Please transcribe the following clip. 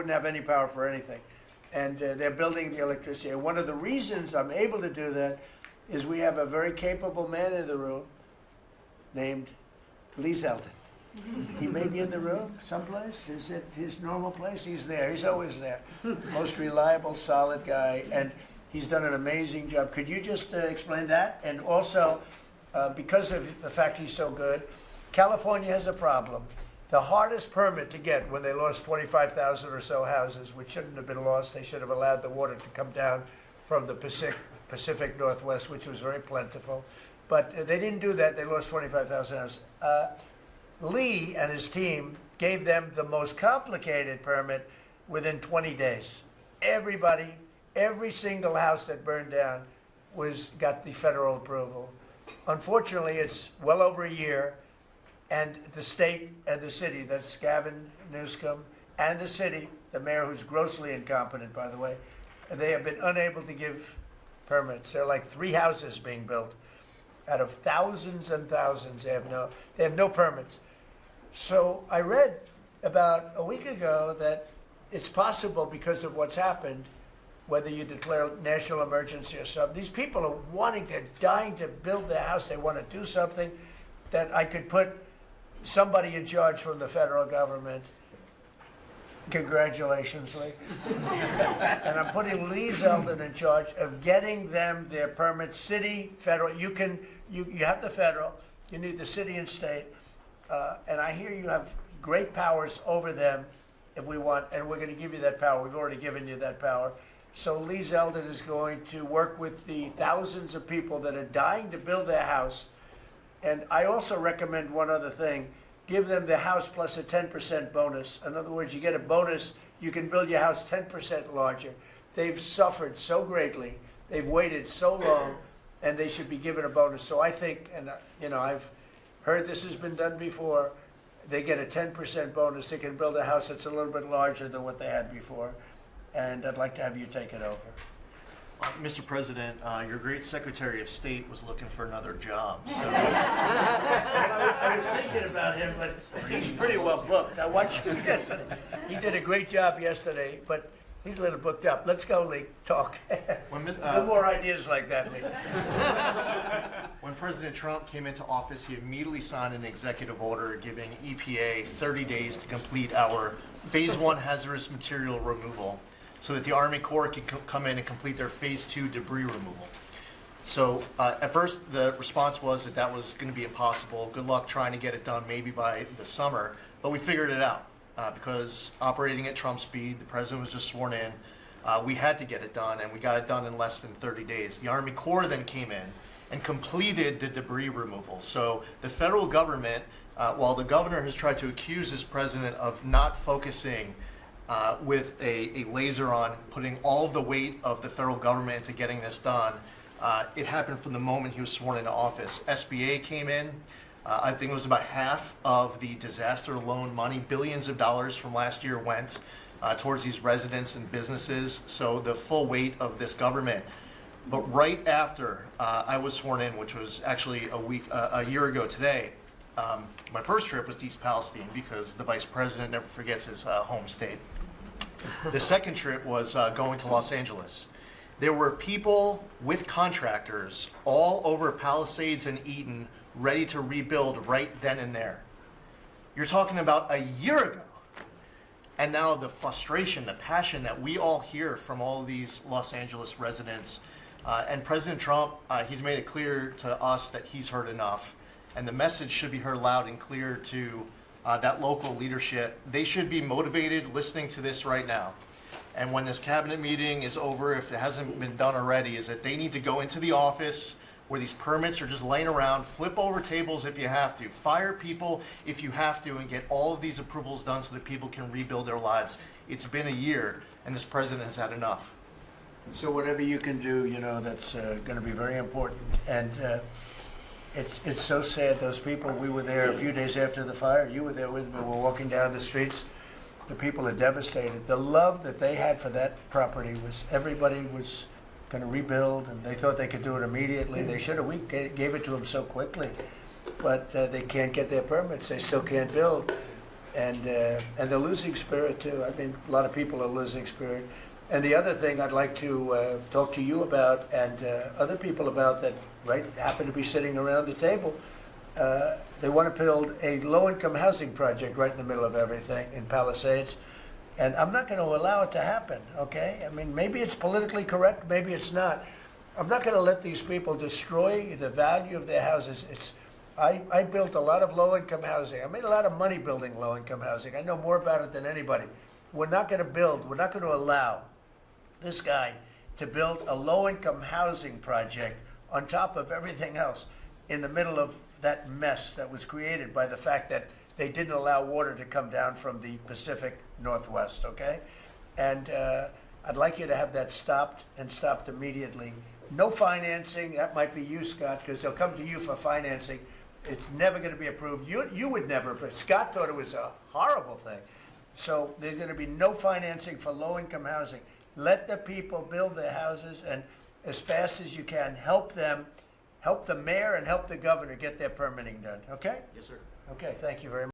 wouldn't have any power for anything. And they're building the electricity. And one of the reasons I'm able to do that is we have a very capable man in the room named Lee Zeldin. He may be in the room someplace. Is it his normal place? He's there. He's always there. Most reliable, solid guy. And he's done an amazing job. Could you just explain that? And also, because of the fact he's so good, California has a problem. The hardest permit to get when they lost 25,000 or so houses, which shouldn't have been lost, they should have allowed the water to come down from the Pacific Northwest, which was very plentiful. But they didn't do that. They lost 25,000 houses. Lee and his team gave them the most complicated permit within 20 days. Everybody, every single house that burned down got the federal approval. Unfortunately, it's well over a year, and the state and the city, that's Gavin Newsom, and the city, the mayor who's grossly incompetent, by the way, they have been unable to give permits. There are like 3 houses being built out of thousands and thousands. They have no permits. So I read about a week ago that it's possible, because of what's happened, whether you declare national emergency or something, these people are they're dying to build their house. They want to do something, that I could put somebody in charge from the federal government. Congratulations, Lee. And I'm putting Lee Zeldin in charge of getting them their permits, city, federal. You have the federal, you need the city and state. And I hear you have great powers over them if we want, and we're going to give you that power. We've already given you that power. So Lee Zeldin is going to work with the thousands of people that are dying to build their house. And I also recommend one other thing. Give them the house plus a 10% bonus. In other words, you get a bonus, you can build your house 10% larger. They've suffered so greatly. They've waited so long, and they should be given a bonus. So I think, and I've heard this has been done before, they get a 10% bonus. They can build a house that's a little bit larger than what they had before. And I'd like to have you take it over. Mr. President, your great Secretary of State was looking for another job. So. I was thinking about him, but he's pretty well booked. I watched him yesterday. He did a great job yesterday, but he's a little booked up. Let's go, Lee. Talk. No more ideas like that, Lee. When President Trump came into office, he immediately signed an executive order giving EPA 30 days to complete our Phase 1 hazardous material removal, so that the Army Corps can come in and complete their Phase 2 debris removal. So at first, the response was that was going to be impossible. Good luck trying to get it done maybe by the summer. But we figured it out because operating at Trump speed, the president was just sworn in. We had to get it done, and we got it done in less than 30 days. The Army Corps then came in and completed the debris removal. So the federal government, while the governor has tried to accuse this president of not focusing with a laser on putting all of the weight of the federal government into getting this done. It happened from the moment he was sworn into office. SBA came in. I think it was about half of the disaster loan money, billions of dollars from last year went towards these residents and businesses. So the full weight of this government. But right after I was sworn in, which was actually a year ago today, my first trip was to East Palestine because the vice president never forgets his home state. The second trip was going to Los Angeles. There were people with contractors all over Palisades and Eaton ready to rebuild right then and there. You're talking about a year ago. And now the frustration, the passion that we all hear from all of these Los Angeles residents. And President Trump, he's made it clear to us that he's heard enough. And the message should be heard loud and clear to that local leadership. They should be motivated listening to this right now. And when this cabinet meeting is over, if it hasn't been done already, is that they need to go into the office where these permits are just laying around, flip over tables if you have to, fire people if you have to, and get all of these approvals done so that people can rebuild their lives. It's been a year, and this president has had enough. So whatever you can do, that's going to be very important. And it's so sad, those people, we were there a few days after the fire. You were there with me. We're walking down the streets. The people are devastated. The love that they had for that property was everybody was going to rebuild, and they thought they could do it immediately. They should have. We gave it to them so quickly, but they can't get their permits. They still can't build. and they're losing spirit too. I mean, a lot of people are losing spirit. And the other thing I'd like to talk to you about and other people about that happen to be sitting around the table, they want to build a low-income housing project right in the middle of everything in Palisades. And I'm not going to allow it to happen, okay? I mean, maybe it's politically correct, maybe it's not. I'm not going to let these people destroy the value of their houses. I built a lot of low-income housing. I made a lot of money building low-income housing. I know more about it than anybody. We're not going to allow this guy to build a low-income housing project on top of everything else in the middle of that mess that was created by the fact that they didn't allow water to come down from the Pacific Northwest, okay? And I'd like you to have that stopped and stopped immediately. No financing. That might be you, Scott, because they'll come to you for financing. It's never going to be approved. You would never, but Scott thought it was a horrible thing. So there's going to be no financing for low-income housing. Let the people build their houses, and as fast as you can, help them, help the mayor and help the governor get their permitting done, okay? Yes, sir. Okay, thank you very much.